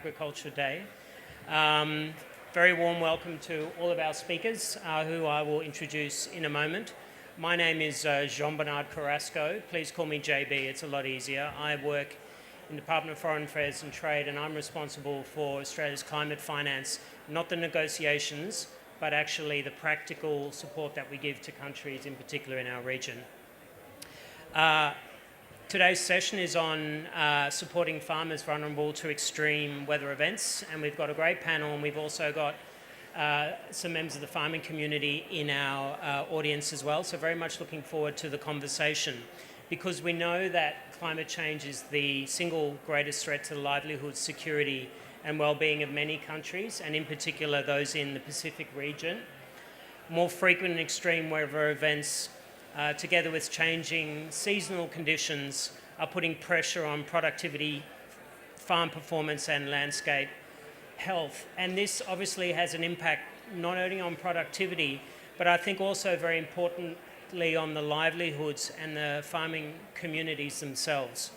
Agriculture Day. Very warm welcome to all of our speakers, who I will introduce in a moment. My name is Jean-Bernard Carrasco. Please call me JB, it's a lot easier. I work in the Department of Foreign Affairs and Trade, and I'm responsible for Australia's climate finance, not the negotiations, but actually the practical support that we give to countries, in particular in our region. Today's session is on supporting farmers vulnerable to extreme weather events, and we've got a great panel, and we've also got some members of the farming community in our audience as well, so very much looking forward to the conversation, because we know that climate change is the single greatest threat to the livelihood, security and well-being of many countries, and in particular those in the Pacific region. More frequent and extreme weather events together with changing seasonal conditions are putting pressure on productivity, farm performance and landscape health. And this obviously has an impact not only on productivity, but I think also very importantly on the livelihoods and the farming communities themselves.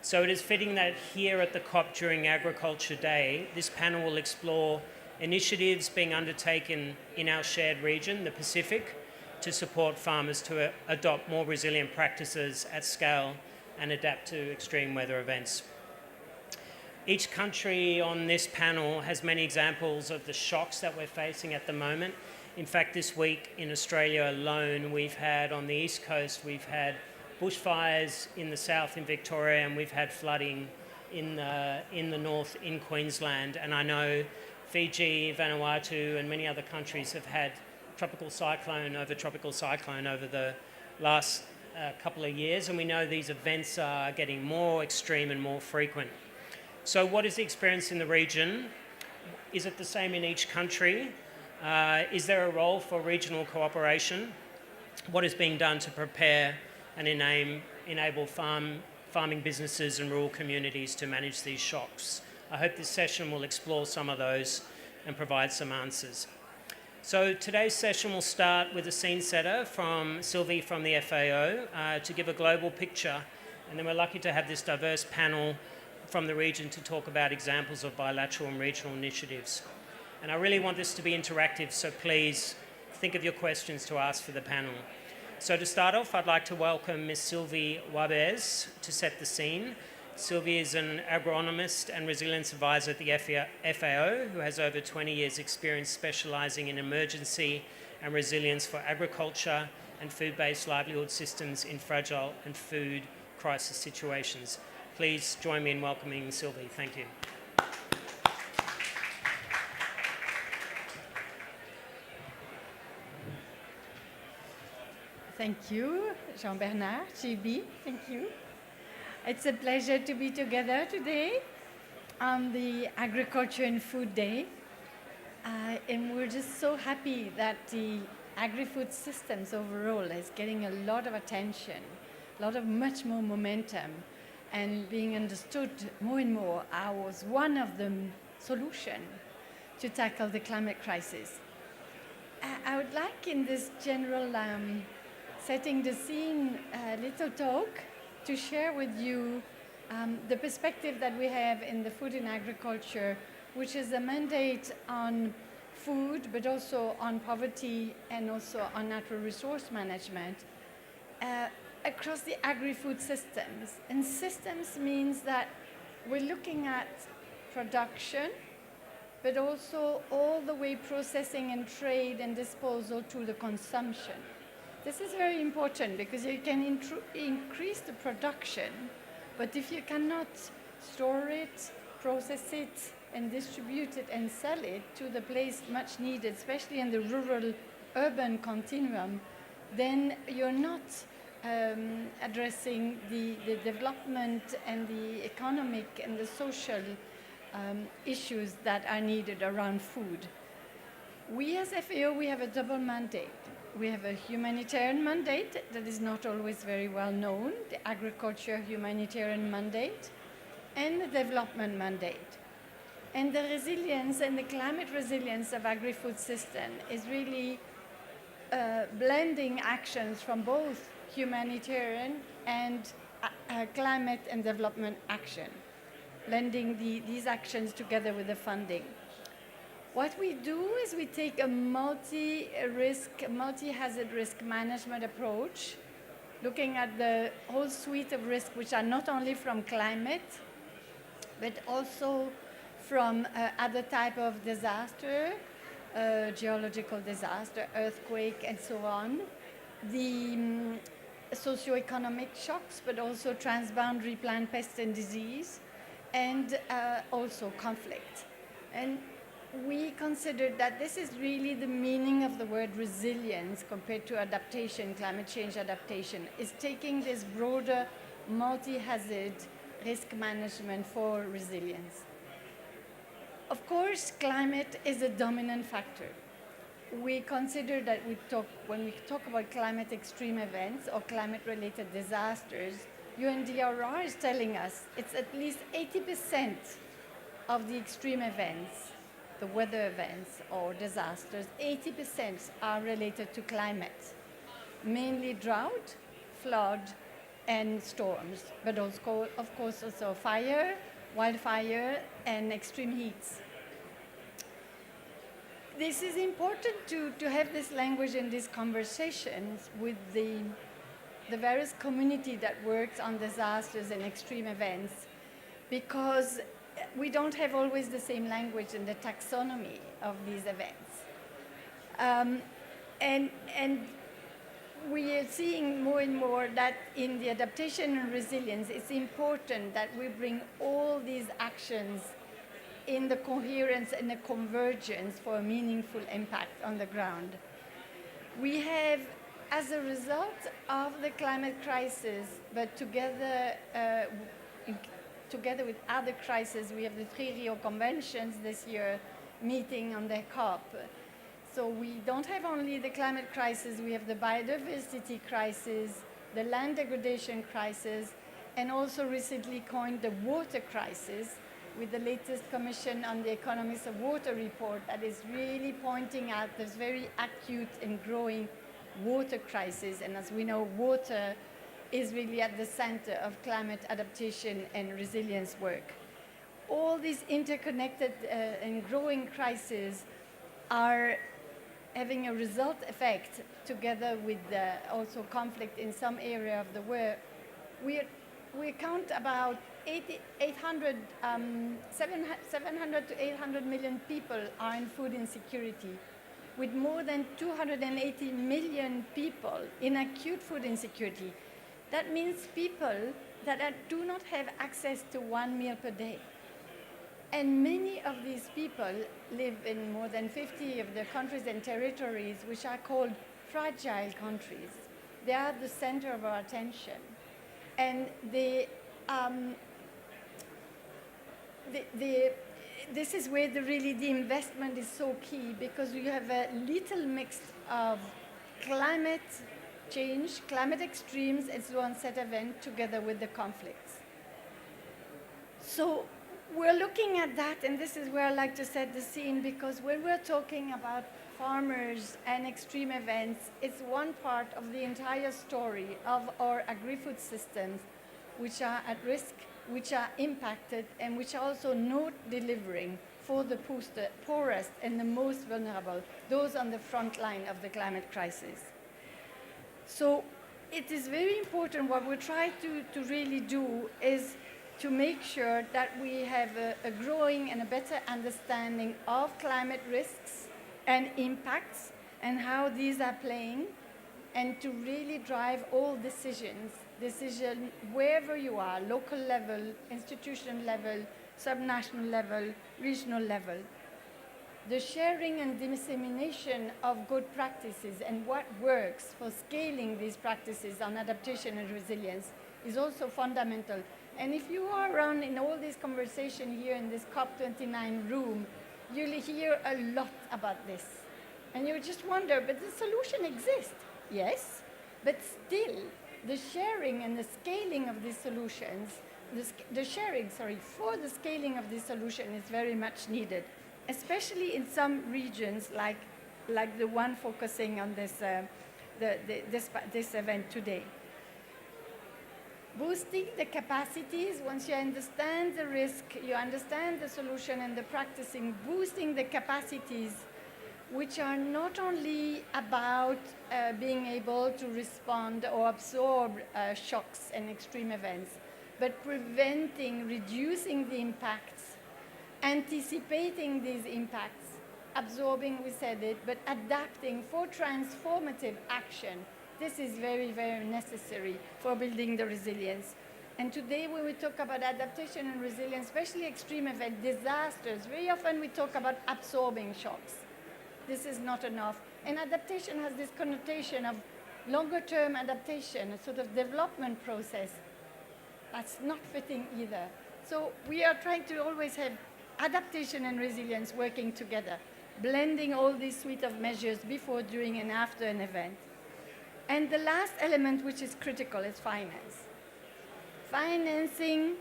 So it is fitting that here at the COP during Agriculture Day, this panel will explore initiatives being undertaken in our shared region, the Pacific, to support farmers to adopt more resilient practices at scale and adapt to extreme weather events. Each country on this panel has many examples of the shocks that we're facing at the moment. In fact, this week in Australia alone, we've had on the East Coast, we've had bushfires in the south in Victoria, and we've had flooding in the north in Queensland. And I know Fiji, Vanuatu and many other countries have had tropical cyclone over the last couple of years, and we know these events are getting more extreme and more frequent. So what is the experience in the region? Is it the same in each country? Is there a role for regional cooperation? What is being done to prepare and enable farming businesses and rural communities to manage these shocks? I hope this session will explore some of those and provide some answers. So today's session will start with a scene setter from Sylvie from the FAO to give a global picture, and then we're lucky to have this diverse panel from the region to talk about examples of bilateral and regional initiatives. And I really want this to be interactive, so please think of your questions to ask for the panel. So to start off, I'd like to welcome Ms. Sylvie Wabez to set the scene. Sylvie is an agronomist and resilience advisor at the FAO who has over 20 years experience specialising in emergency and resilience for agriculture and food-based livelihood systems in fragile and food crisis situations. Please join me in welcoming Sylvie. Thank you. Thank you, Jean-Bernard, JB, thank you. It's a pleasure to be together today on the Agriculture and Food Day. And we're just so happy that the agri-food systems overall is getting a lot of attention, much more momentum, and being understood more and more as one of the solutions to tackle the climate crisis. I would like in this general setting the scene little talk to share with you the perspective that we have in the food and agriculture, which is a mandate on food, but also on poverty and also on natural resource management across the agri-food systems. And systems means that we're looking at production, but also all the way processing and trade and disposal to the consumption. This is very important because you can increase the production, but if you cannot store it, process it, and distribute it and sell it to the place much needed, especially in the rural-urban continuum, then you're not addressing the development and the economic and the social issues that are needed around food. We as FAO, we have a double mandate. We have a humanitarian mandate that is not always very well known, the agriculture humanitarian mandate, and the development mandate. And the resilience and the climate resilience of agri-food system is really blending actions from both humanitarian and climate and development action. blending these actions together with the funding. What we do is we take a multi-hazard risk management approach, looking at the whole suite of risks which are not only from climate, but also from other type of disaster, geological disaster, earthquake, and so on. The socioeconomic shocks, but also transboundary plant pests and disease, and also conflict. And we considered that this is really the meaning of the word resilience compared to adaptation, climate change adaptation, is taking this broader multi-hazard risk management for resilience. Of course, climate is a dominant factor. We consider that when we talk about climate extreme events or climate-related disasters, UNDRR is telling us it's at least 80% of the extreme events, the weather events or disasters, 80% are related to climate, mainly drought, flood, and storms, but also, of course, also fire, wildfire, and extreme heats. This is important to have this language in these conversations with the various community that works on disasters and extreme events, because we don't have always the same language in the taxonomy of these events. And we are seeing more and more that in the adaptation and resilience, it's important that we bring all these actions in the coherence and the convergence for a meaningful impact on the ground. We have, as a result of the climate crisis, but together with other crises, we have the 3 Rio Conventions this year meeting on their COP. So we don't have only the climate crisis, we have the biodiversity crisis, the land degradation crisis, and also recently coined the water crisis, with the latest Commission on the Economics of Water report that is really pointing out this very acute and growing water crisis. And as we know, water is really at the center of climate adaptation and resilience work. All these interconnected and growing crises are having a result effect together with also conflict in some area of the world. We count about 700 to 800 million people are in food insecurity, with more than 280 million people in acute food insecurity. That means people that do not have access to 1 meal per day. And many of these people live in more than 50 of the countries and territories which are called fragile countries. They are the center of our attention. And this is where really the investment is so key, because you have a little mix of climate change, climate extremes, and so on set event together with the conflicts. So we're looking at that, and this is where I like to set the scene, because when we're talking about farmers and extreme events, it's one part of the entire story of our agri-food systems, which are at risk, which are impacted, and which are also not delivering for the poorest and the most vulnerable, those on the front line of the climate crisis. So it is very important. What we try to really do is to make sure that we have a growing and a better understanding of climate risks and impacts and how these are playing, and to really drive all decision wherever you are, local level, institutional level, subnational level, regional level. The sharing and dissemination of good practices and what works for scaling these practices on adaptation and resilience is also fundamental. And if you are around in all this conversation here in this COP29 room, you'll hear a lot about this. And you just wonder, but the solution exists. Yes, but still, the sharing and the scaling of these solutions, for the scaling of this solution is very much needed, especially in some regions like the one focusing on this event today. boosting the capacities. Once you understand the risk, you understand the solution and the practicing, boosting the capacities, which are not only about being able to respond or absorb shocks and extreme events, but preventing, reducing the impacts, anticipating these impacts, absorbing, we said it, but adapting for transformative action. This is very, very necessary for building the resilience. And today when we talk about adaptation and resilience, especially extreme event disasters, very often we talk about absorbing shocks. This is not enough. And adaptation has this connotation of longer term adaptation, a sort of development process. That's not fitting either. So we are trying to always have adaptation and resilience working together, blending all these suite of measures before, during, and after an event. And the last element, which is critical, is finance. Financing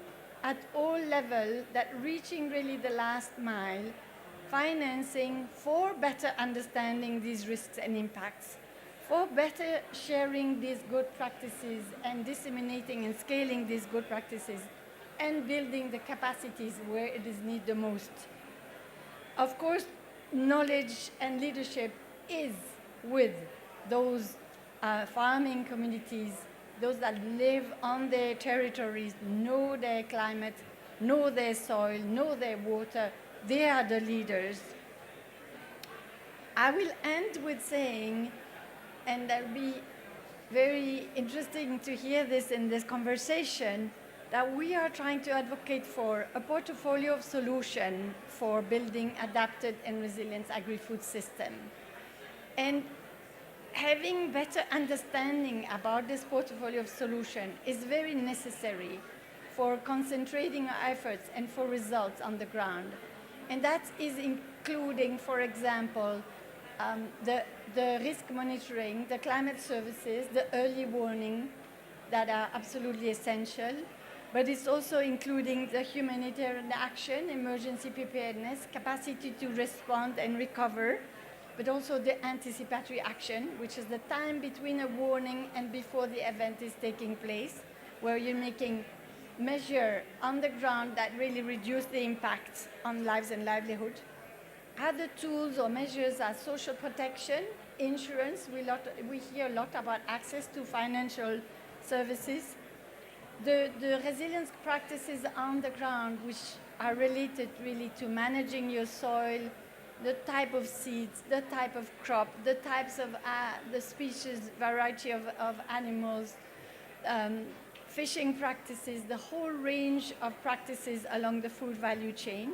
at all levels, that reaching really the last mile, financing for better understanding these risks and impacts, for better sharing these good practices and disseminating and scaling these good practices, and building the capacities where it is needed the most. Of course, knowledge and leadership is with those farming communities, those that live on their territories, know their climate, know their soil, know their water. They are the leaders. I will end with saying, and that will be very interesting to hear this in this conversation, that we are trying to advocate for a portfolio of solution for building adapted and resilient agri-food system. And having better understanding about this portfolio of solution is very necessary for concentrating our efforts and for results on the ground. And that is including, for example, the risk monitoring, the climate services, the early warning that are absolutely essential, but it's also including the humanitarian action, emergency preparedness, capacity to respond and recover, but also the anticipatory action, which is the time between a warning and before the event is taking place, where you're making measure on the ground that really reduce the impact on lives and livelihood. Other tools or measures are social protection, insurance. We hear a lot about access to financial services. The resilience practices on the ground, which are related really to managing your soil, the type of seeds, the type of crop, the types of the species, variety of animals, fishing practices, the whole range of practices along the food value chain.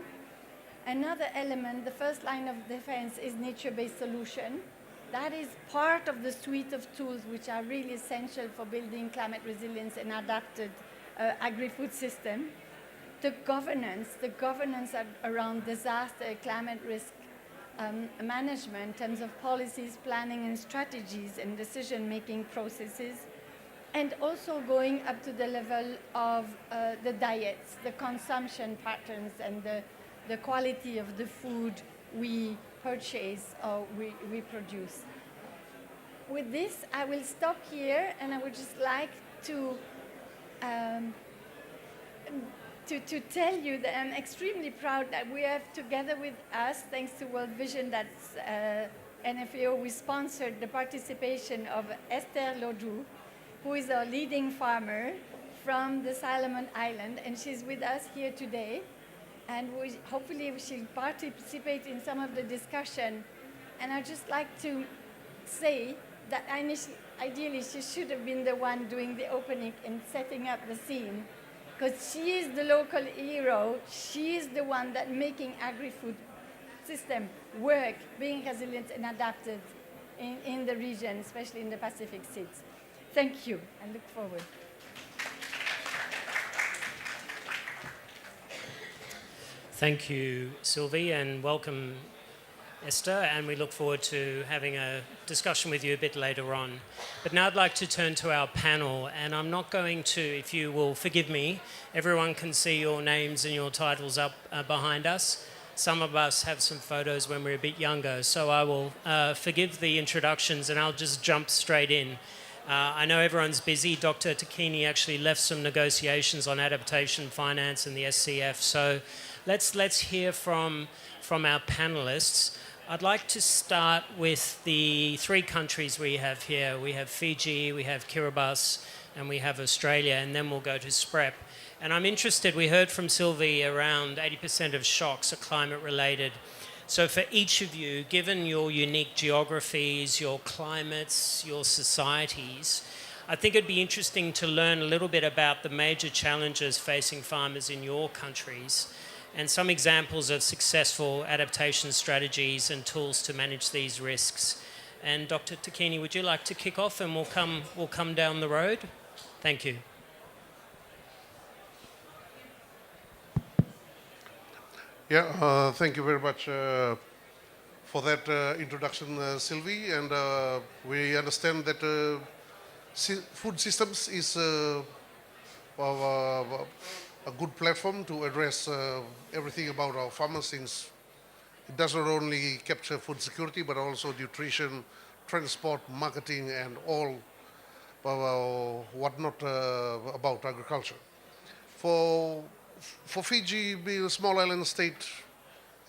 Another element, the first line of defense, is nature-based solution. That is part of the suite of tools which are really essential for building climate resilience and adapted agri-food system. The governance around disaster, climate risk management in terms of policies, planning and strategies and decision-making processes, and also going up to the level of the diets, the consumption patterns, and the quality of the food we purchase or we produce. With this, I will stop here, and I would just like to tell you that I'm extremely proud that we have together with us, thanks to World Vision, that's NFAO, we sponsored the participation of Esther Lodou, who is a leading farmer from the Solomon Island, and she's with us here today. And hopefully she'll participate in some of the discussion. And I'd just like to say that ideally she should have been the one doing the opening and setting up the scene, because she is the local hero. She is the one that making agri-food system work, being resilient and adapted in the region, especially in the Pacific States. Thank you, and look forward. Thank you, Sylvie, and welcome, Esther, and we look forward to having a discussion with you a bit later on. But now I'd like to turn to our panel, and I'm not going to, if you will forgive me, everyone can see your names and your titles up behind us. Some of us have some photos when we're a bit younger, so I will forgive the introductions and I'll just jump straight in. I know everyone's busy. Dr. Takini actually left some negotiations on adaptation finance and the SCF. So let's hear from our panelists. I'd like to start with the three countries we have here. We have Fiji, we have Kiribati, and we have Australia, and then we'll go to SPREP. And I'm interested, we heard from Sylvie around 80% of shocks are climate related. So for each of you, given your unique geographies, your climates, your societies, I think it'd be interesting to learn a little bit about the major challenges facing farmers in your countries and some examples of successful adaptation strategies and tools to manage these risks. And Dr. Takini, would you like to kick off and we'll come down the road? Thank you. Yeah, thank you very much for that introduction, Sylvie. And we understand that food systems is a good platform to address everything about our farmers, since it does not only capture food security, but also nutrition, transport, marketing, and all whatnot about agriculture. For Fiji being a small island state,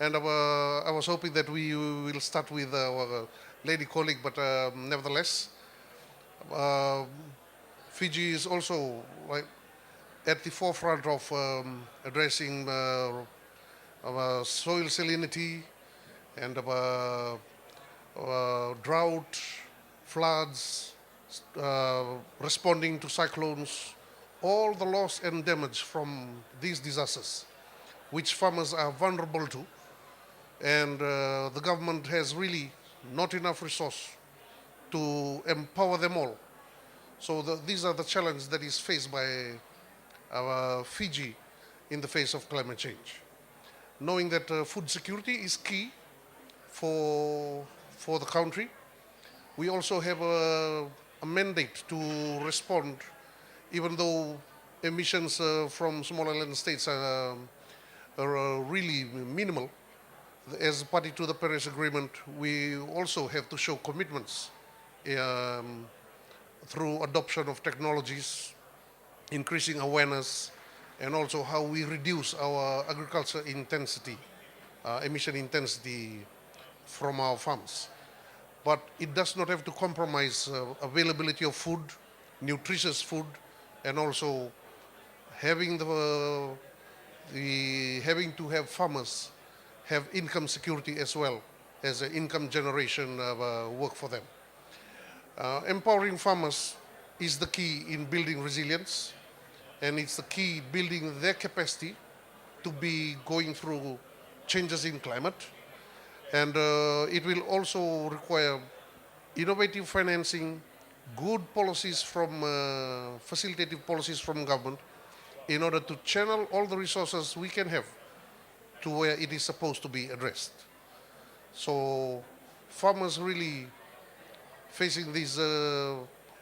and I was hoping that we will start with our lady colleague, but nevertheless, Fiji is also like at the forefront of addressing soil salinity and drought, floods, responding to cyclones, all the loss and damage from these disasters, which farmers are vulnerable to. And the government has really not enough resource to empower them all. So these are the challenges that is faced by Fiji in the face of climate change. Knowing that food security is key for the country, we also have a mandate to respond, even though emissions from small island states are really minimal. As party to the Paris Agreement, we also have to show commitments through adoption of technologies, increasing awareness, and also how we reduce our agriculture intensity, emission intensity from our farms. But it does not have to compromise availability of food, nutritious food, and also having having to have farmers have income security as well as an income generation work for them. Empowering farmers is the key in building resilience, and it's the key building their capacity to be going through changes in climate. And it will also require innovative financing, good policies from facilitative policies from government in order to channel all the resources we can have to where it is supposed to be addressed. So farmers really facing these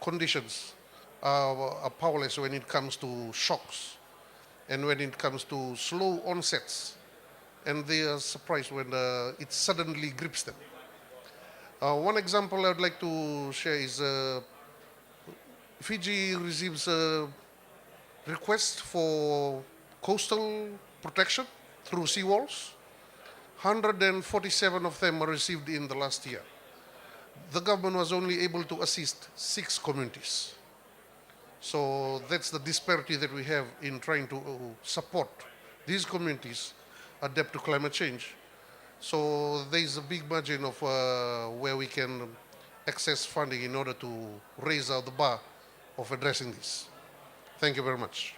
conditions are powerless when it comes to shocks and when it comes to slow onsets, and they are surprised when it suddenly grips them. One example I would like to share is Fiji receives a request for coastal protection through seawalls. 147 of them are received in the last year. The government was only able to assist 6 communities. So that's the disparity that we have in trying to support these communities adapt to climate change. So there is a big margin of where we can access funding in order to raise the bar of addressing this. Thank you very much.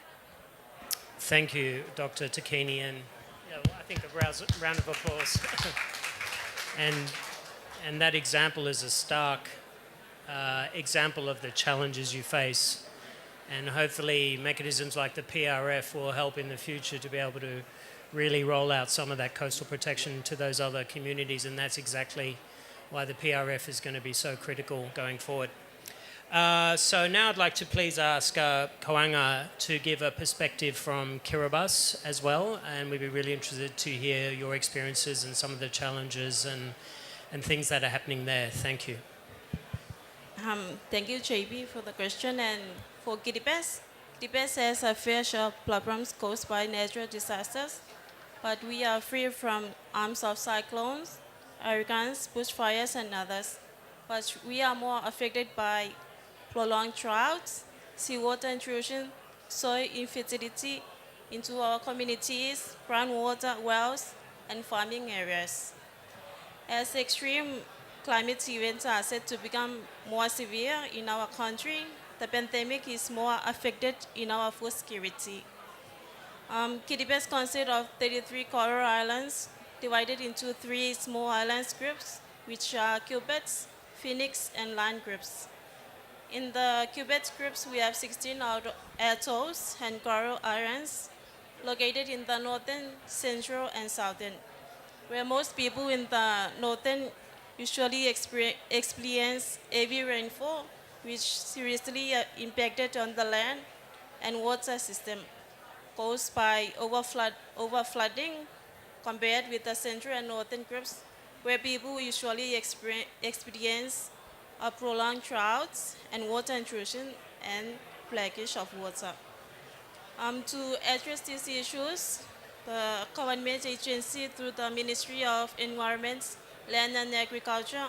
Thank you, Dr. Takini, and I think a round of applause. and that example is a stark example of the challenges you face, and hopefully mechanisms like the PRF will help in the future to be able to really roll out some of that coastal protection to those other communities, and that's exactly why the PRF is going to be so critical going forward. So now I'd like to please ask Koanga to give a perspective from Kiribati as well, and we'd be really interested to hear your experiences and some of the challenges and things that are happening there. Thank you. Thank you, JB, for the question. And for Kiribati, Kiribati has a fair share of problems caused by natural disasters, but we are free from arms of cyclones, hurricanes, bushfires, and others. But we are more affected by prolonged droughts, seawater intrusion, soil infertility into our communities, groundwater wells, and farming areas. As extreme climate events are set to become more severe in our country, the pandemic is more affected in our food security. Kiribati consists of 33 coral islands divided into three small islands groups, which are cubits, phoenix, and land groups. In the cubits groups, we have 16 atolls and coral islands located in the northern, central, and southern, where most people in the northern usually experience heavy rainfall, which seriously impacted on the land and water system caused by overflooding compared with the central and northern groups, where people usually experience prolonged droughts and water intrusion and blockage of water. To address these issues, the government agency through the Ministry of Environment, Land and Agriculture,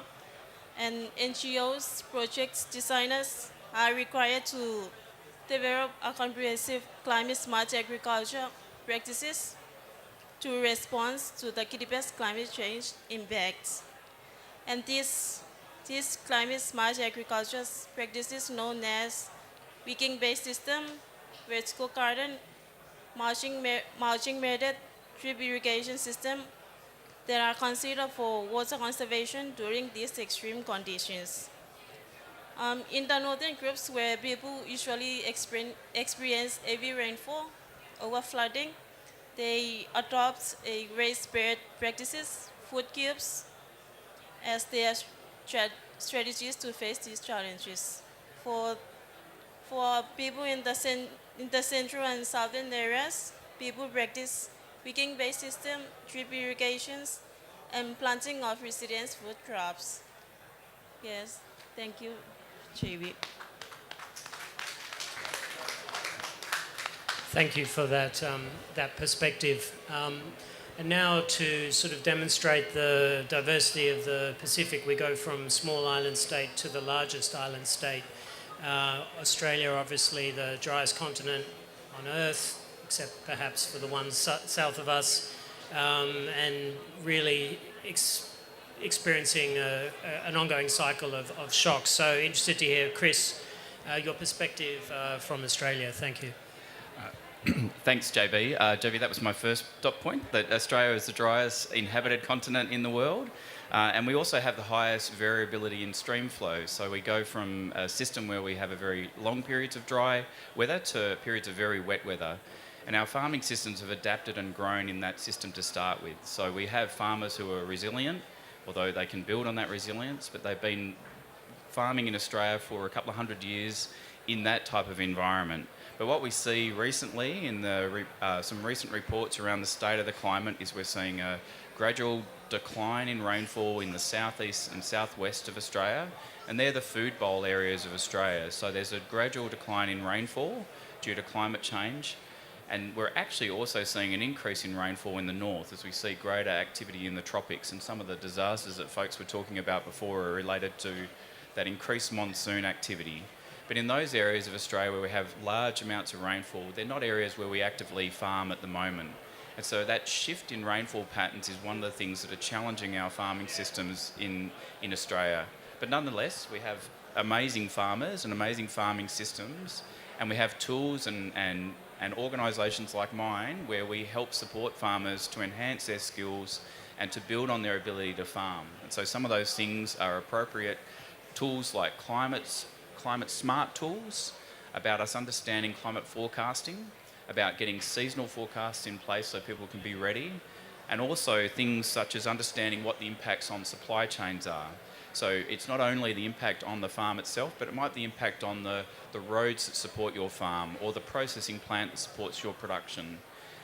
and NGOs, project designers are required to develop a comprehensive climate-smart agriculture practices to respond to the Kiribati climate change impacts. And these climate-smart agriculture practices known as wicking-based system, vertical garden, mulching method, drip irrigation system that are considered for water conservation during these extreme conditions. In the northern groups where people usually experience heavy rainfall, over flooding, they adopt a raised bed practices, food cubes, as their strategies to face these challenges. For, for people in the central and southern areas, people practice wicking-based system, drip irrigations, and planting of residence food crops. Yes, thank you, JB. Thank you for that perspective. And now to sort of demonstrate the diversity of the Pacific, we go from small island state to the largest island state. Australia, obviously the driest continent on Earth, except perhaps for the ones south of us, and really experiencing an ongoing cycle of shocks. So interested to hear, Chris, your perspective from Australia. Thank you. Thanks, JB. JB, that was my first dot point, that Australia is the driest inhabited continent in the world. And we also have the highest variability in stream flow. So we go from a system where we have a very long periods of dry weather to periods of very wet weather. And our farming systems have adapted and grown in that system to start with. So we have farmers who are resilient, although they can build on that resilience, but they've been farming in Australia for a couple of hundred years in that type of environment. But what we see recently in some recent reports around the state of the climate is we're seeing a gradual decline in rainfall in the southeast and southwest of Australia, and they're the food bowl areas of Australia. So there's a gradual decline in rainfall due to climate change, and we're actually also seeing an increase in rainfall in the north as we see greater activity in the tropics, and some of the disasters that folks were talking about before are related to that increased monsoon activity. But in those areas of Australia where we have large amounts of rainfall, they're not areas where we actively farm at the moment. And so that shift in rainfall patterns is one of the things that are challenging our farming systems in Australia. But nonetheless, we have amazing farmers and amazing farming systems, and we have tools and organisations like mine where we help support farmers to enhance their skills and to build on their ability to farm. And so some of those things are appropriate tools like climate smart tools, about us understanding climate forecasting, about getting seasonal forecasts in place so people can be ready, and also things such as understanding what the impacts on supply chains are. So it's not only the impact on the farm itself, but it might be the impact on the roads that support your farm or the processing plant that supports your production.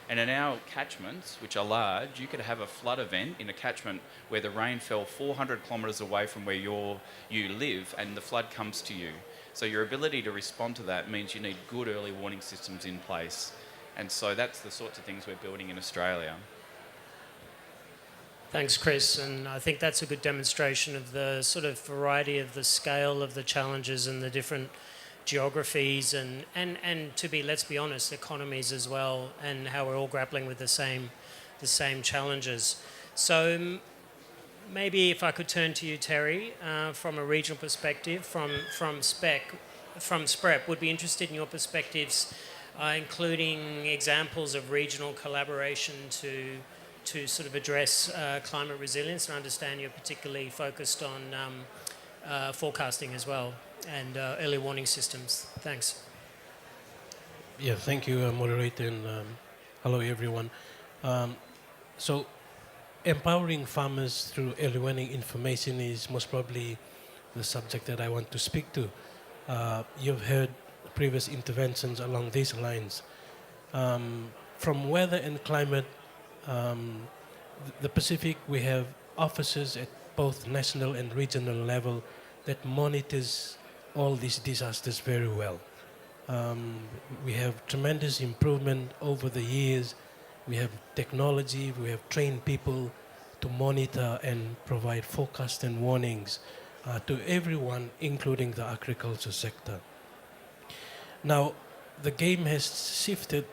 And in our catchments, which are large, you could have a flood event in a catchment where the rain fell 400 kilometres away from where you live and the flood comes to you. So your ability to respond to that means you need good early warning systems in place. And so that's the sorts of things we're building in Australia. Thanks, Chris. And I think that's a good demonstration of the sort of variety of the scale of the challenges and the different geographies and to be, let's be honest, economies as well, and how we're all grappling with the same challenges. So maybe if I could turn to you, Terry, from a regional perspective, from SPREP, would be interested in your perspectives, including examples of regional collaboration to sort of address climate resilience. And I understand you're particularly focused on forecasting as well and early warning systems. Thanks. Yeah, thank you, moderator, and hello, everyone. So, empowering farmers through early warning information is most probably the subject that I want to speak to. You've heard previous interventions along these lines. From weather and climate, the Pacific, we have officers at both national and regional level that monitors all these disasters very well. We have tremendous improvement over the years. We have technology, we have trained people to monitor and provide forecast and warnings to everyone, including the agriculture sector. Now, the game has shifted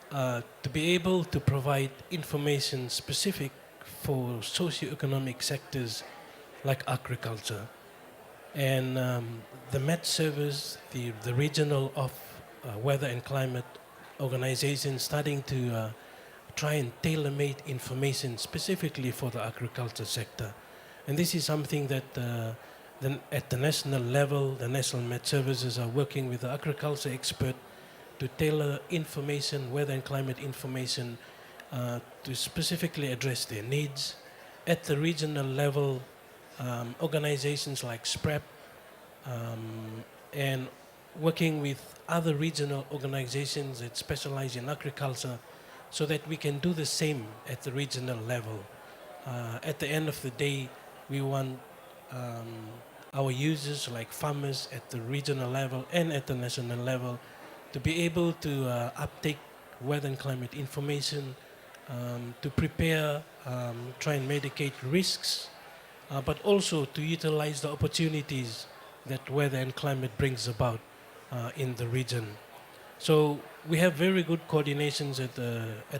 to be able to provide information specific for socioeconomic sectors like agriculture. And the Met Service, the regional weather and climate organization, starting to try and tailor-made information specifically for the agriculture sector. And this is something that at the national level, the National Met Services are working with the agriculture expert to tailor information, weather and climate information, to specifically address their needs. At the regional level, organizations like SPREP and working with other regional organizations that specialize in agriculture so that we can do the same at the regional level. At the end of the day, we want our users like farmers at the regional level and at the national level to be able to uptake weather and climate information, to prepare, try and mitigate risks, but also to utilize the opportunities that weather and climate brings about in the region. So we have very good coordinations at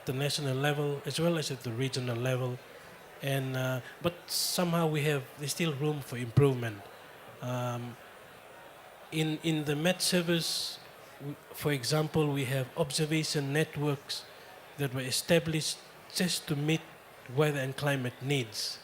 the national level as well as at the regional level, and but somehow there's still room for improvement. In the Met Service, for example, we have observation networks that were established just to meet weather and climate needs.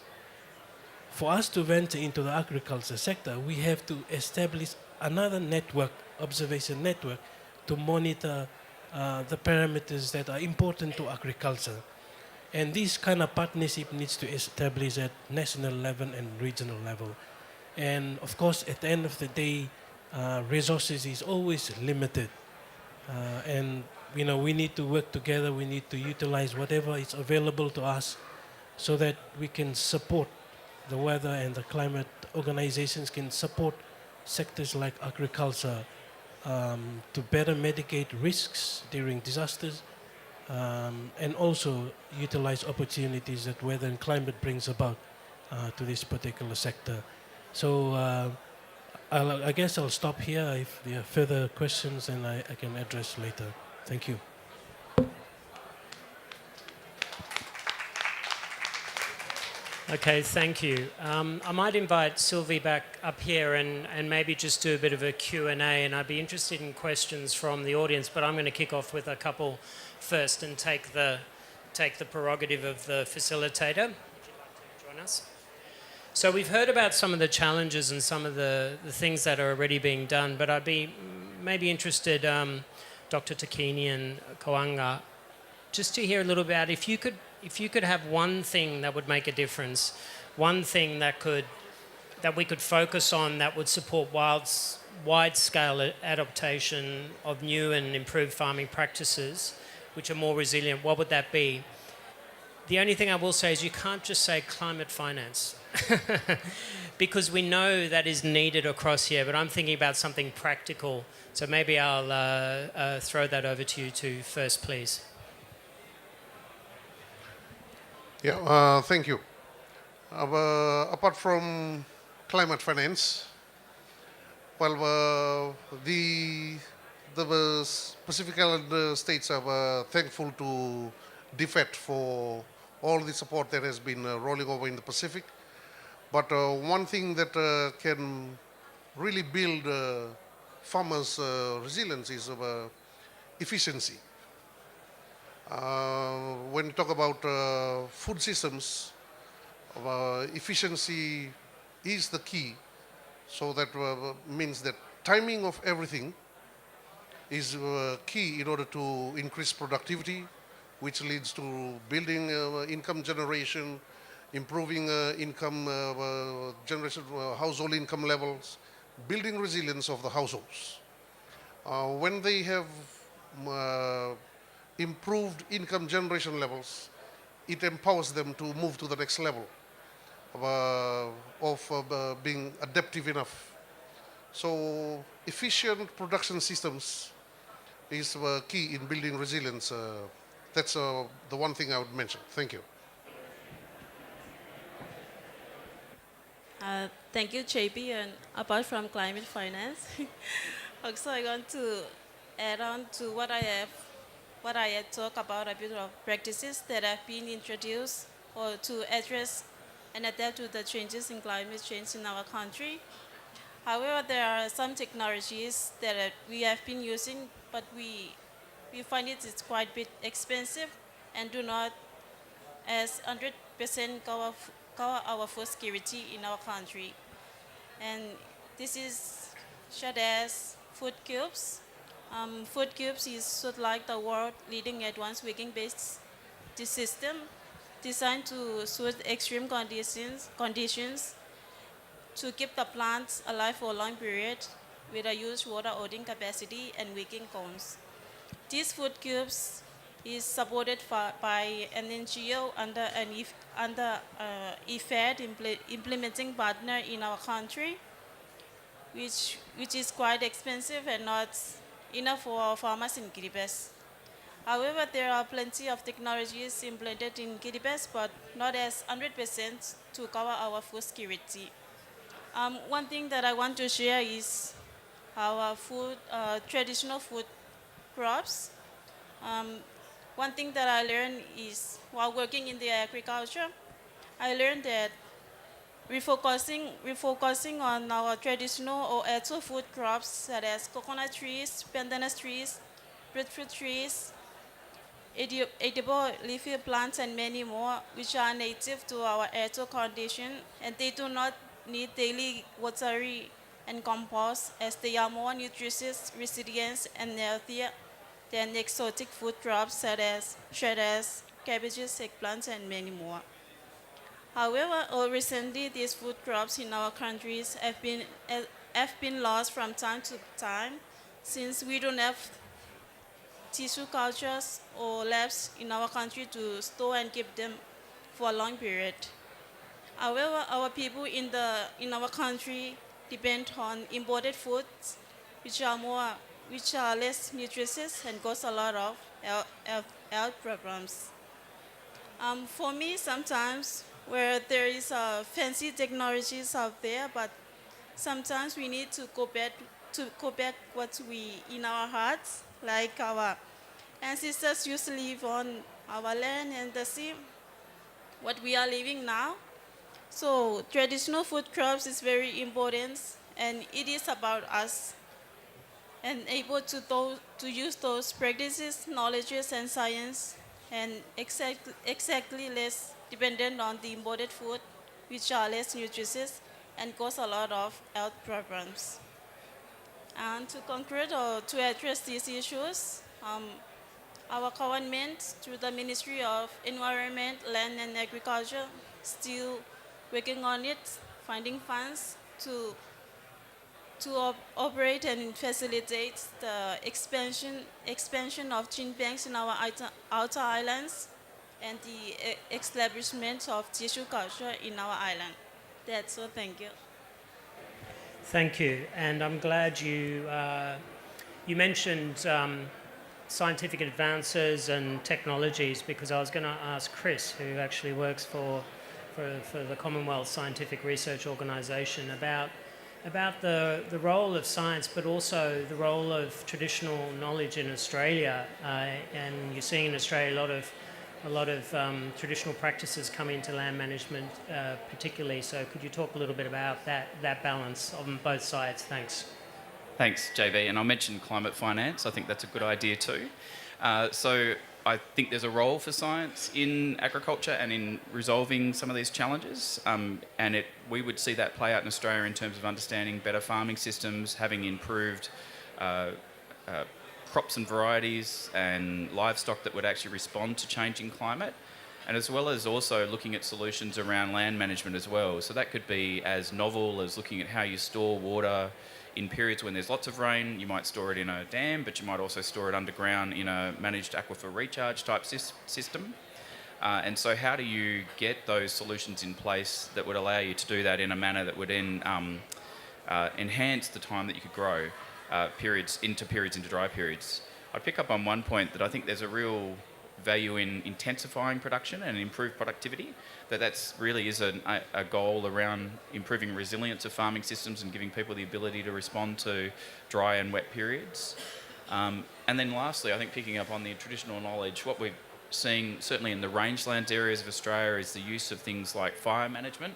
For us to venture into the agriculture sector, we have to establish another network, observation network, to monitor the parameters that are important to agriculture. And this kind of partnership needs to establish at national level and regional level. And of course, at the end of the day, resources is always limited. And we need to work together, we need to utilize whatever is available to us so that we can support the weather and the climate organizations, can support sectors like agriculture to better mitigate risks during disasters, and also utilize opportunities that weather and climate brings about to this particular sector. So I guess I'll stop here. If there are further questions, then I can address later. Thank you. Okay, thank you. I might invite Sylvie back up here and maybe just do a bit of a Q&A, and I'd be interested in questions from the audience, but I'm going to kick off with a couple first and take the prerogative of the facilitator. Would you like to join us? So we've heard about some of the challenges and some of the things that are already being done, but I'd be maybe interested, Dr. Takini and Koanga, just to hear a little about if you could have one thing that would make a difference, one thing that we could focus on that would support wide-scale adaptation of new and improved farming practices, which are more resilient, what would that be? The only thing I will say is you can't just say climate finance because we know that is needed across here, but I'm thinking about something practical. So maybe I'll throw that over to you two first, please. Yeah, thank you. Apart from climate finance, well, the Pacific Island states are thankful to DFAT for all the support that has been rolling over in the Pacific. But one thing that can really build farmers' resilience is efficiency. When you talk about food systems, efficiency is the key. So that means that timing of everything is key in order to increase productivity, which leads to building income generation, improving income generation, household income levels, building resilience of the households. When they have uh, improved income generation levels, it empowers them to move to the next level of being adaptive enough. So efficient production systems is key in building resilience. That's the one thing I would mention. Thank you. Thank you, JP. And apart from climate finance, also I want to add on to what I had talked about a bit of practices that have been introduced or to address and adapt to the changes in climate change in our country. However, there are some technologies that we have been using, but we find it's quite a bit expensive and do not as 100% cover our food security in our country. And this is such as food cubes. Food cubes is sort of like the world leading advanced wicking-based system designed to suit extreme conditions to keep the plants alive for a long period with a huge water holding capacity and wicking cones. These food cubes is supported by an NGO under IFAD implementing partner in our country, which is quite expensive and not enough for farmers in Kiribati. However, there are plenty of technologies implemented in Kiribati, but not as 100% to cover our food security. One thing that I want to share is our traditional food crops. One thing that I learned is while working in the agriculture, I learned that refocusing on our traditional or edible food crops such as coconut trees, pandanus trees, breadfruit trees, edible leafy plants, and many more, which are native to our arid condition, and they do not need daily watering and compost as they are more nutritious, resilient, and healthier than exotic food crops such as shredders, cabbages, eggplants, and many more. However, recently these food crops in our countries have been lost from time to time since we don't have tissue cultures or labs in our country to store and keep them for a long period. However, our people in our country depend on imported foods, which are less nutritious and cause a lot of health problems. For me, sometimes where there is fancy technologies out there, but sometimes we need to go back what we in our hearts, like our ancestors used to live on our land and the sea, what we are living now. So traditional food crops is very important, and it is about us and able to use those practices, knowledges, and science, and exactly less dependent on the imported food, which are less nutritious and cause a lot of health problems. And to conclude or to address these issues, our government, through the Ministry of Environment, Land and Agriculture, still working on it, finding funds to operate and facilitate the expansion of gene banks in our outer islands and the establishment of tissue culture in our island. That's all. Thank you. Thank you, and I'm glad you mentioned scientific advances and technologies, because I was going to ask Chris, who actually works for the Commonwealth Scientific Research Organisation, about the role of science, but also the role of traditional knowledge in Australia. And you're seeing in Australia a lot of traditional practices come into land management, particularly. So could you talk a little bit about that balance on both sides? Thanks. Thanks, JB. And I'll mention climate finance. I think that's a good idea too. So I think there's a role for science in agriculture and in resolving some of these challenges. We would see that play out in Australia in terms of understanding better farming systems, having improved crops and varieties and livestock that would actually respond to changing climate, and as well as also looking at solutions around land management as well. So that could be as novel as looking at how you store water in periods when there's lots of rain. You might store it in a dam, but you might also store it underground in a managed aquifer recharge type system. And so how do you get those solutions in place that would allow you to do that in a manner that would then enhance the time that you could grow periods into dry periods? I'd pick up on one point that I think there's a real value in intensifying production and improved productivity, that's really is a goal around improving resilience of farming systems and giving people the ability to respond to dry and wet periods. And then lastly, I think picking up on the traditional knowledge, what we're seeing certainly in the rangelands areas of Australia is the use of things like fire management,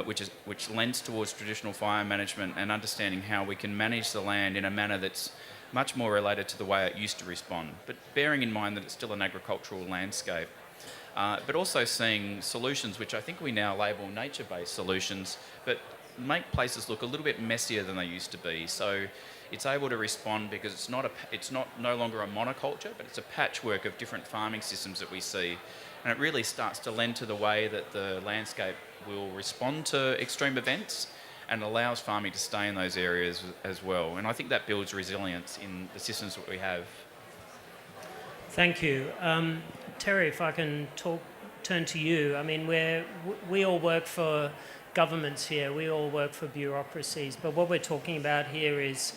which lends towards traditional fire management and understanding how we can manage the land in a manner that's much more related to the way it used to respond, but bearing in mind that it's still an agricultural landscape. But also seeing solutions which I think we now label nature-based solutions, but make places look a little bit messier than they used to be. So it's able to respond because it's no longer a monoculture, but it's a patchwork of different farming systems that we see. And it really starts to lend to the way that the landscape will respond to extreme events and allows farming to stay in those areas as well. And I think that builds resilience in the systems that we have. Thank you. Terry, if I can turn to you. I mean, we all work for governments here, we all work for bureaucracies, but what we're talking about here is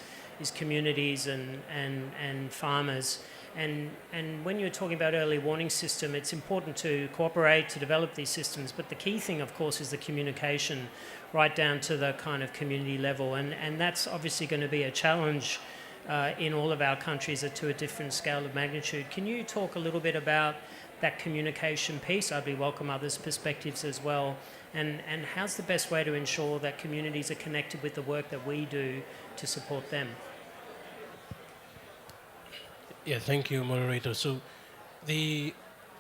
communities and farmers. And when you're talking about early warning system, it's important to cooperate to develop these systems, but the key thing, of course, is the communication right down to the kind of community level. And that's obviously going to be a challenge in all of our countries to a different scale of magnitude. Can you talk a little bit about that communication piece? I'd welcome others' perspectives as well. And how's the best way to ensure that communities are connected with the work that we do to support them? Yeah, thank you, moderator. So I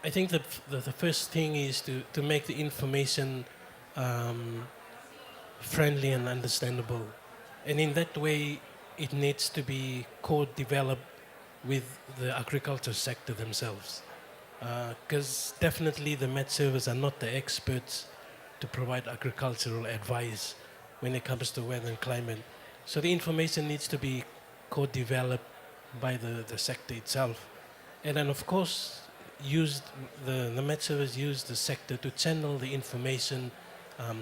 think that the first thing is to make the information friendly and understandable. And in that way, it needs to be co-developed with the agriculture sector themselves. Because definitely the Met Service are not the experts to provide agricultural advice when it comes to weather and climate. So the information needs to be co-developed by the sector itself. And then of course, the Met Service use the sector to channel the information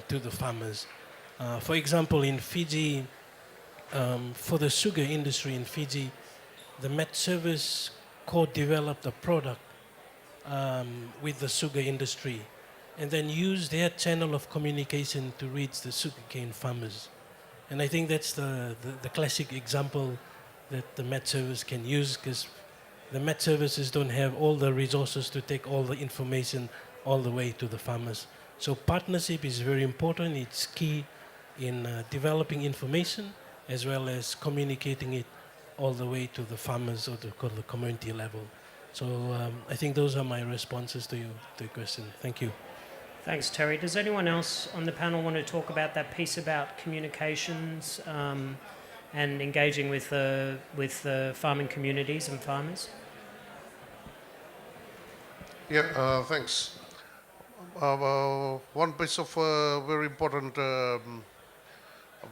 to the farmers. For example, in Fiji, for the sugar industry in Fiji, the Met Service co-developed a product with the sugar industry and then use their channel of communication to reach the sugarcane farmers. And I think that's the classic example that the Met Service can use, because the Met Services don't have all the resources to take all the information all the way to the farmers. So partnership is very important. It's key in developing information as well as communicating it all the way to the farmers or to the community level. So I think those are my responses to your question. Thank you. Thanks, Terry. Does anyone else on the panel want to talk about that piece about communications and engaging with the farming communities and farmers? Yeah, thanks. One piece of very important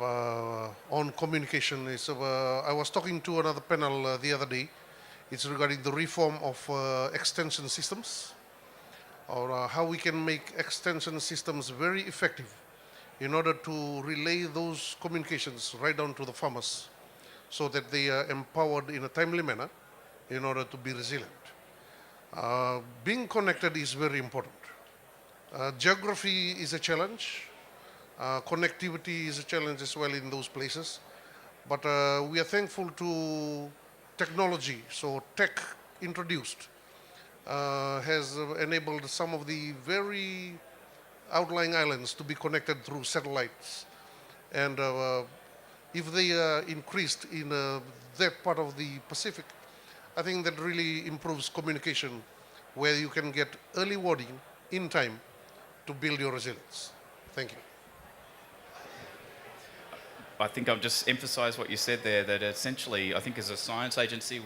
on communication is I was talking to another panel the other day. It's regarding the reform of extension systems, or how we can make extension systems very effective in order to relay those communications right down to the farmers so that they are empowered in a timely manner in order to be resilient. Being connected is very important. Geography is a challenge. Connectivity is a challenge as well in those places. But we are thankful to technology. So tech introduced has enabled some of the very outlying islands to be connected through satellites. And if they are increased in that part of the Pacific, I think that really improves communication, where you can get early warning in time to build your resilience. Thank you. I think I'll just emphasise what you said there, that essentially, I think as a science agency,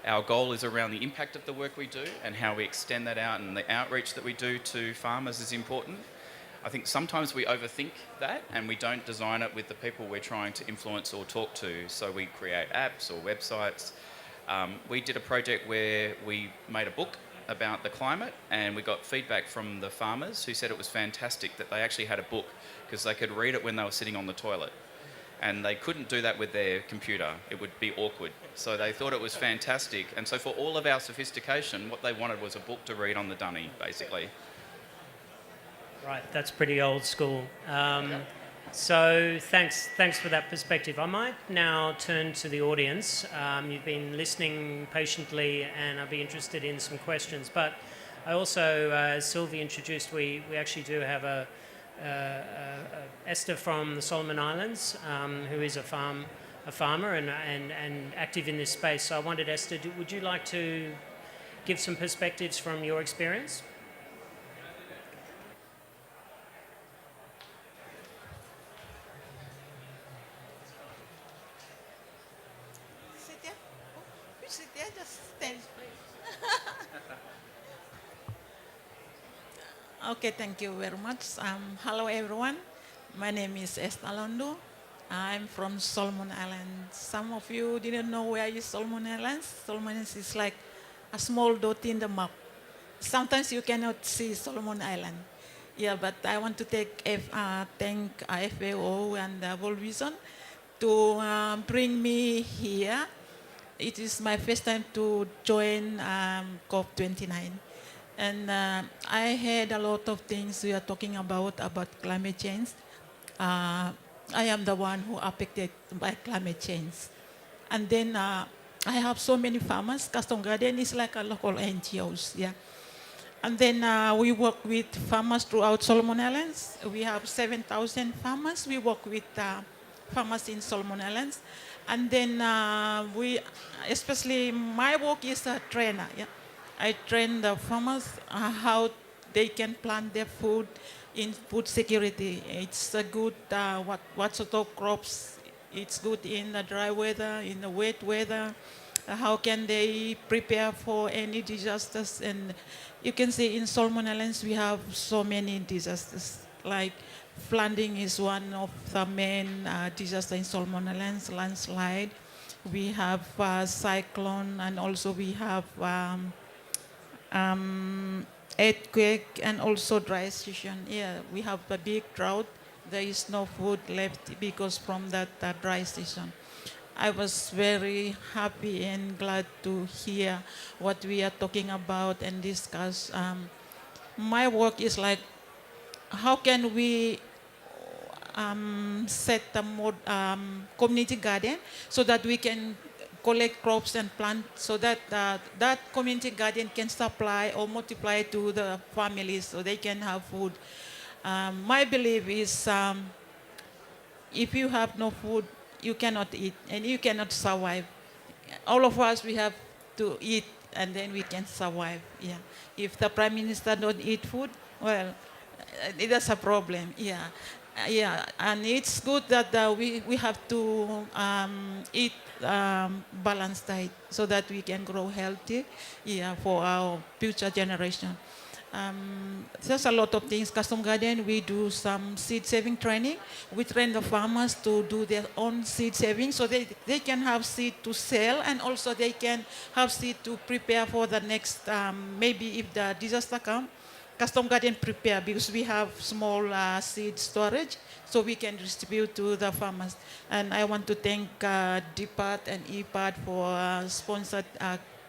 our goal is around the impact of the work we do, and how we extend that out, and the outreach that we do to farmers is important. I think sometimes we overthink that and we don't design it with the people we're trying to influence or talk to. So we create apps or websites. We did a project where we made a book about the climate, and we got feedback from the farmers who said it was fantastic that they actually had a book, because they could read it when they were sitting on the toilet. And they couldn't do that with their computer. It would be awkward. So they thought it was fantastic. And so for all of our sophistication, what they wanted was a book to read on the dunny, basically. Right, that's pretty old school. So thanks for that perspective. I might now turn to the audience. You've been listening patiently, and I'd be interested in some questions. But I also, as Sylvie introduced, we actually do have Esther from the Solomon Islands, who is a farmer and active in this space. So I wondered, Esther, would you like to give some perspectives from your experience? Sit there. You sit there, just stand. Okay, thank you very much. Hello, everyone. My name is Esther Londo. I'm from Solomon Islands. Some of you didn't know where is Solomon Islands. Solomon Islands is like a small dot in the map. Sometimes you cannot see Solomon Island. Yeah, but I want to thank FAO and World Vision to bring me here. It is my first time to join COP29. And I heard a lot of things we are talking about climate change. I am the one who affected by climate change. And then I have so many farmers. Custom Garden is like a local NGOs, yeah. And then we work with farmers throughout Solomon Islands. We have 7,000 farmers. We work with farmers in Solomon Islands. And then especially my work is a trainer, yeah. I train the farmers how they can plant their food in food security. It's a good, what sort of crops it's good in the dry weather, in the wet weather. How can they prepare for any disasters? And you can see in Solomon Islands we have so many disasters. Like flooding is one of the main disasters in Solomon Islands, landslide. We have cyclone, and also we have earthquake, and also dry season. Yeah, we have a big drought. There is no food left because from that dry season. I was very happy and glad to hear what we are talking about and discuss. My work is like, how can we set a more community garden so that we can collect crops and plant, so that that community garden can supply or multiply to the families so they can have food. My belief is if you have no food, you cannot eat and you cannot survive. All of us, we have to eat and then we can survive. Yeah. If the Prime Minister don't eat food, well, that's a problem. Yeah. Yeah, and it's good that we have to eat balanced diet so that we can grow healthy, yeah, for our future generation. There's a lot of things. Custom Garden, we do some seed saving training. We train the farmers to do their own seed saving so they can have seed to sell, and also they can have seed to prepare for the next, maybe if the disaster comes. Custom Garden prepare because we have small seed storage, so we can distribute to the farmers. And I want to thank DPAT and EPAT for sponsored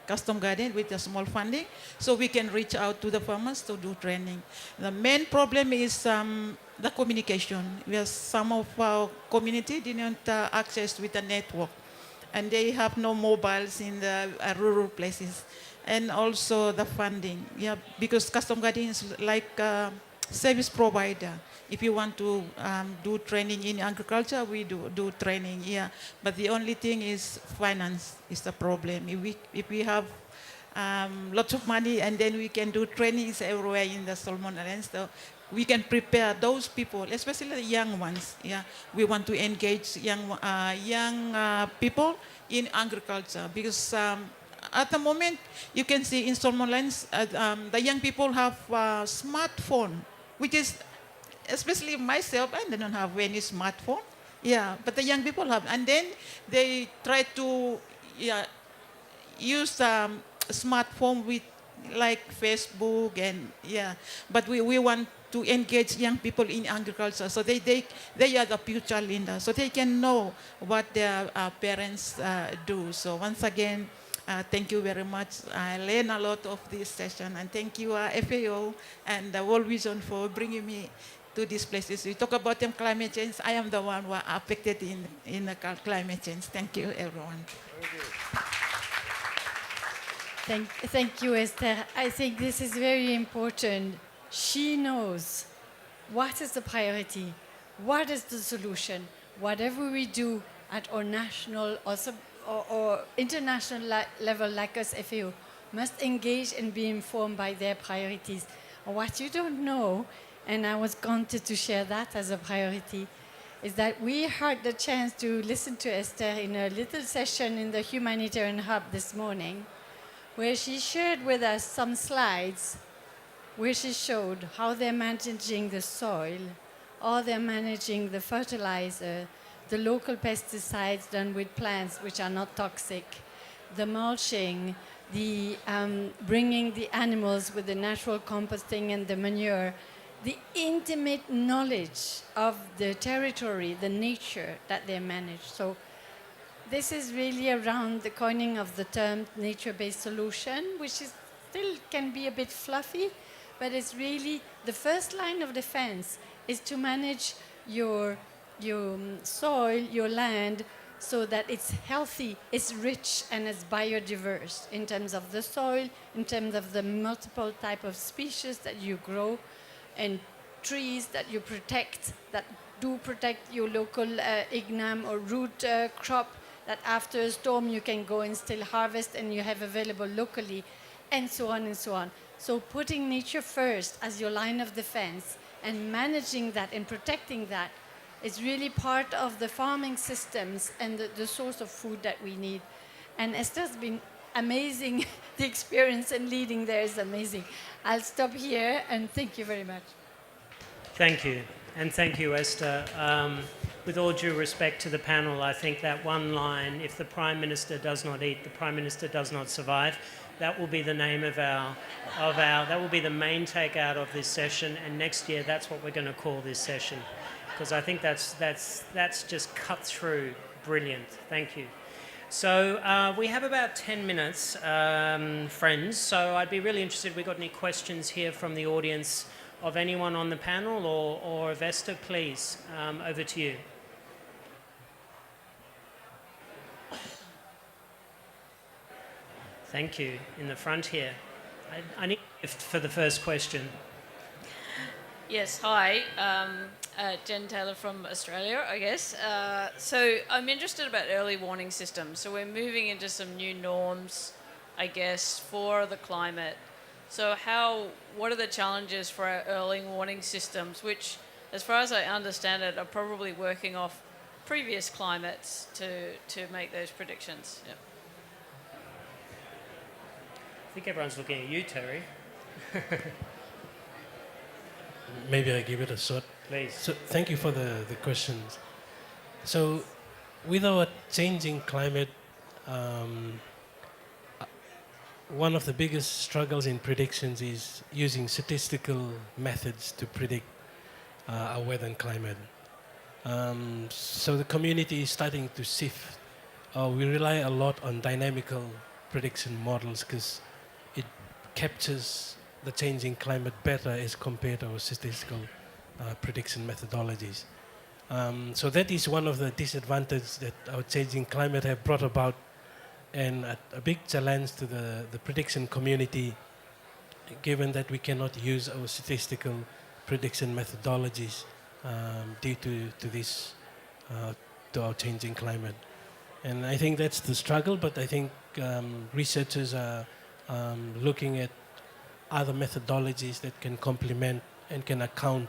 Custom Garden with a small funding, so we can reach out to the farmers to do training. The main problem is the communication. We have some of our community didn't access with the network, and they have no mobiles in the rural places. And also the funding, yeah, because Custom Garden is like a service provider. If you want to do training in agriculture, we do training, yeah. But the only thing is finance is the problem. If we have lots of money, and then we can do trainings everywhere in the Solomon Islands, so we can prepare those people, especially the young ones. Yeah, we want to engage young people in agriculture because. At the moment, you can see in Solomon Islands, the young people have a smartphone, which is, especially myself, I don't have any smartphone. Yeah, but the young people have. And then they try to use smartphone with like Facebook and yeah. But we want to engage young people in agriculture, so they are the future leaders, so they can know what their parents do. So once again, thank you very much. I learned a lot of this session, and thank you FAO and the World Vision for bringing me to these places. We talk about climate change. I am the one who are affected in the climate change. Thank you, everyone. Thank you, Esther. I think this is very important. She knows what is the priority, what is the solution. Whatever we do at our national or international level, like us FAO, must engage and be informed by their priorities. What you don't know, and I was wanted to share that as a priority, is that we had the chance to listen to Esther in a little session in the Humanitarian Hub this morning, where she shared with us some slides where she showed how they're managing the soil, how they're managing the fertilizer, the local pesticides done with plants which are not toxic, the mulching, the bringing the animals with the natural composting and the manure, the intimate knowledge of the territory, the nature that they manage. So this is really around the coining of the term nature-based solution, which is still can be a bit fluffy, but it's really the first line of defense is to manage your soil, your land, so that it's healthy, it's rich, and it's biodiverse in terms of the soil, in terms of the multiple type of species that you grow, and trees that you protect, that do protect your local ignam or root crop, that after a storm you can go and still harvest and you have available locally, and so on and so on. So putting nature first as your line of defense and managing that and protecting that is really part of the farming systems and the source of food that we need. And Esther's been amazing. The experience and leading there is amazing. I'll stop here and thank you very much. Thank you. And thank you, Esther. With all due respect to the panel, I think that one line, if the Prime Minister does not eat, the Prime Minister does not survive, that will be the name that will be the main takeout of this session. And next year, that's what we're going to call this session. Because I think that's just cut through. Brilliant. Thank you. So we have about 10 minutes, friends. So I'd be really interested if we got any questions here from the audience of anyone on the panel or of Esther, please. Over to you. Thank you. In the front here. I need a gift for the first question. Yes, hi. Jen Taylor from Australia, I guess. So I'm interested about early warning systems. So we're moving into some new norms, I guess, for the climate. So what are the challenges for our early warning systems, which, as far as I understand it, are probably working off previous climates to make those predictions? Yep. I think everyone's looking at you, Terry. maybe I give it a shot. Please. So thank you for the questions. So with our changing climate, one of the biggest struggles in predictions is using statistical methods to predict our weather and climate. So the community is starting to shift. We rely a lot on dynamical prediction models because it captures the changing climate better as compared to our statistical prediction methodologies. So that is one of the disadvantages that our changing climate have brought about, and a big challenge to the prediction community, given that we cannot use our statistical prediction methodologies due to this, to our changing climate. And I think that's the struggle, but I think researchers are looking at other methodologies that can complement and can account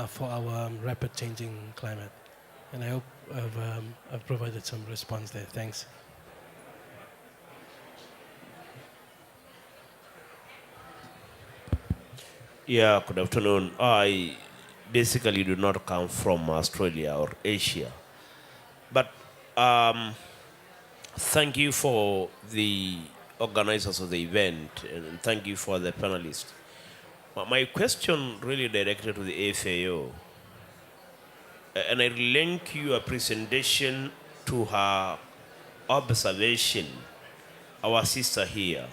for our rapid changing climate. And I hope I've provided some response there. Thanks. Yeah, good afternoon. I basically do not come from Australia or Asia. But thank you for the organizers of the event, and thank you for the panelists. My question really directed to the FAO, and I link your presentation to her observation, our sister here.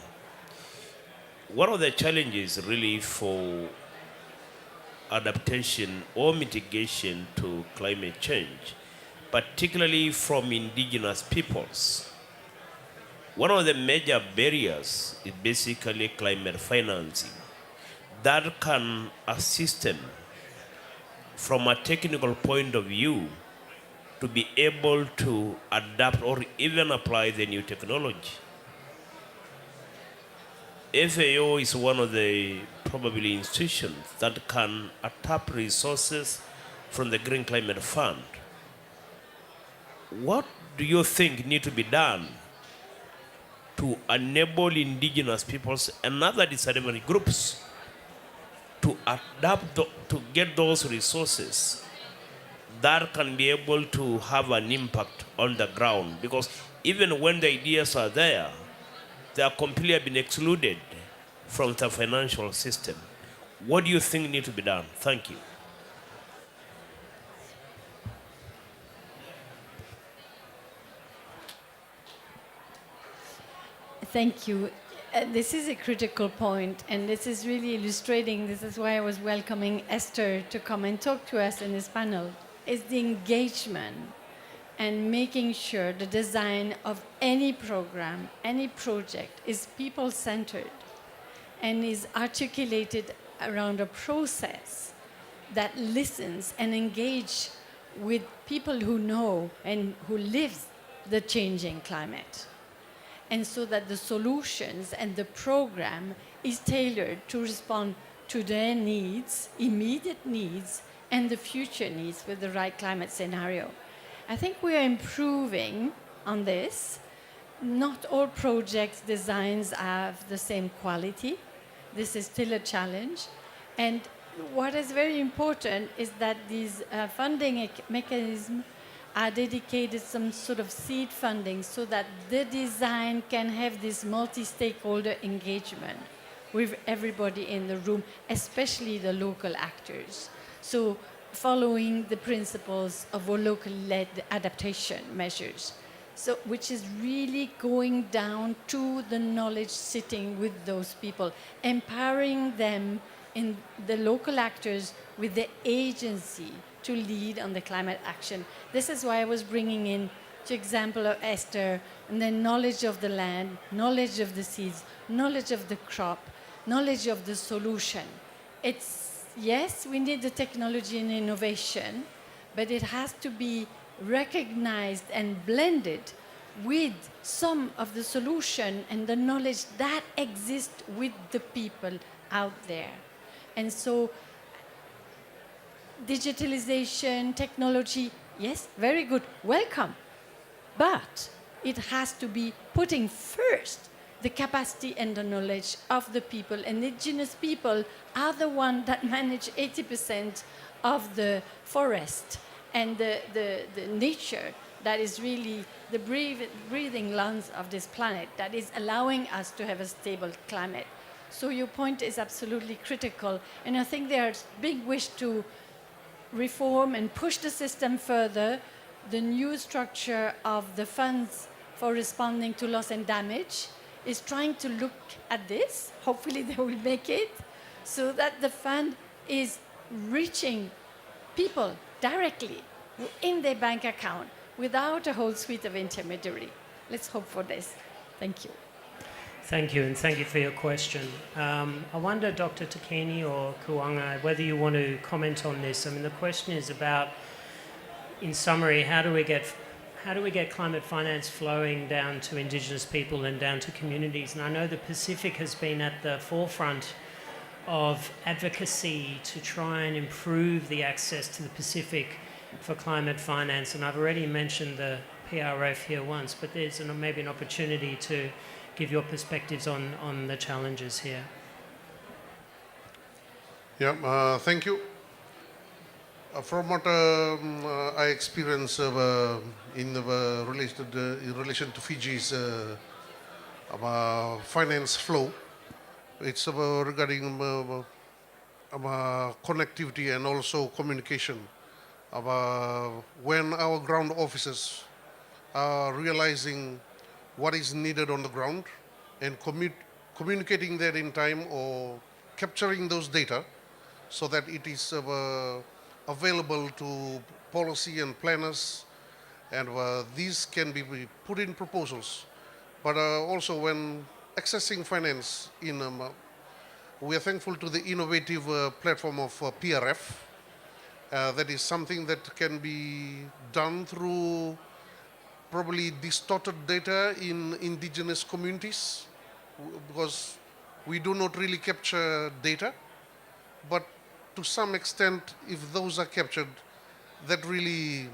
One of the challenges really for adaptation or mitigation to climate change, particularly from indigenous peoples, one of the major barriers is basically climate financing. That can assist them from a technical point of view to be able to adapt or even apply the new technology. FAO is one of the probably institutions that can tap resources from the Green Climate Fund. What do you think need to be done to enable indigenous peoples and other disadvantaged groups to adapt, to get those resources that can be able to have an impact on the ground? Because even when the ideas are there, they are completely been excluded from the financial system. What do you think needs to be done? Thank you. Thank you. This is a critical point, and this is really illustrating, this is why I was welcoming Esther to come and talk to us in this panel, is the engagement and making sure the design of any program, any project is people-centered and is articulated around a process that listens and engages with people who know and who live the changing climate. And so that the solutions and the program is tailored to respond to their needs, immediate needs, and the future needs with the right climate scenario. I think we are improving on this. Not all project designs have the same quality. This is still a challenge. And what is very important is that these funding mechanisms are dedicated some sort of seed funding so that the design can have this multi-stakeholder engagement with everybody in the room, especially the local actors. So following the principles of our local-led adaptation measures, so which is really going down to the knowledge sitting with those people, empowering them in the local actors with the agency to lead on the climate action. This is why I was bringing in the example of Esther, and then knowledge of the land, knowledge of the seeds, knowledge of the crop, knowledge of the solution. It's, yes, we need the technology and innovation, but it has to be recognized and blended with some of the solution and the knowledge that exists with the people out there. And so digitalization, technology, yes, very good, welcome. But it has to be putting first the capacity and the knowledge of the people. Indigenous people are the ones that manage 80% of the forest and the nature that is really the breathing lungs of this planet that is allowing us to have a stable climate. So your point is absolutely critical. And I think there's big wish to reform and push the system further. The new structure of the funds for responding to loss and damage is trying to look at this. Hopefully they will make it so that the fund is reaching people directly in their bank account without a whole suite of intermediary. Let's hope for this. Thank you. Thank you, and thank you for your question. I wonder, Dr. Takini or Kuanga, whether you want to comment on this. I mean, the question is about, in summary, how do we get climate finance flowing down to Indigenous people and down to communities? And I know the Pacific has been at the forefront of advocacy to try and improve the access to the Pacific for climate finance. And I've already mentioned the PRF here once, but there's maybe an opportunity to give your perspectives on the challenges here. Yeah, thank you. From what I experienced in relation to Fiji's finance flow, it's regarding connectivity and also communication. When our ground officers are realizing what is needed on the ground and communicating that in time or capturing those data so that it is available to policy and planners, and these can be put in proposals. But also when accessing finance, we are thankful to the innovative platform of PRF. That is something that can be done through probably distorted data in indigenous communities, because we do not really capture data, but to some extent, if those are captured, that really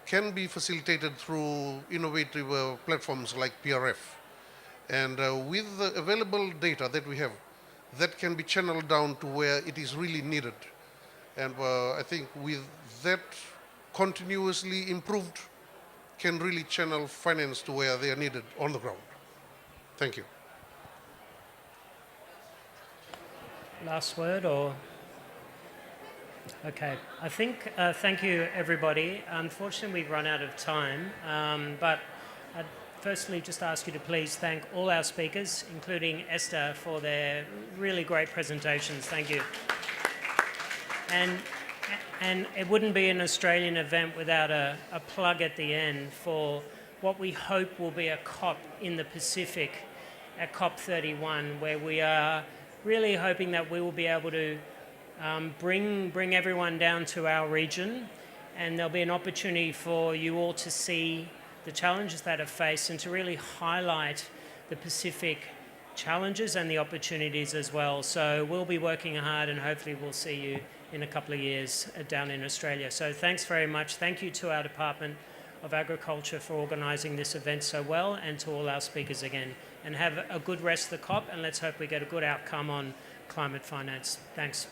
can be facilitated through innovative platforms like PRF. And with the available data that we have, that can be channeled down to where it is really needed. And I think with that continuously improved, can really channel finance to where they are needed on the ground. Thank you. Last word, or? Okay, I think, thank you everybody. Unfortunately, we've run out of time, but I'd firstly just ask you to please thank all our speakers, including Esther, for their really great presentations. Thank you. And it wouldn't be an Australian event without a plug at the end for what we hope will be a COP in the Pacific at COP31, where we are really hoping that we will be able to bring everyone down to our region, and there'll be an opportunity for you all to see the challenges that are faced and to really highlight the Pacific challenges and the opportunities as well. So we'll be working hard, and hopefully we'll see you in a couple of years down in Australia. So thanks very much. Thank you to our Department of Agriculture for organising this event so well, and to all our speakers again. And have a good rest of the COP, and let's hope we get a good outcome on climate finance. Thanks.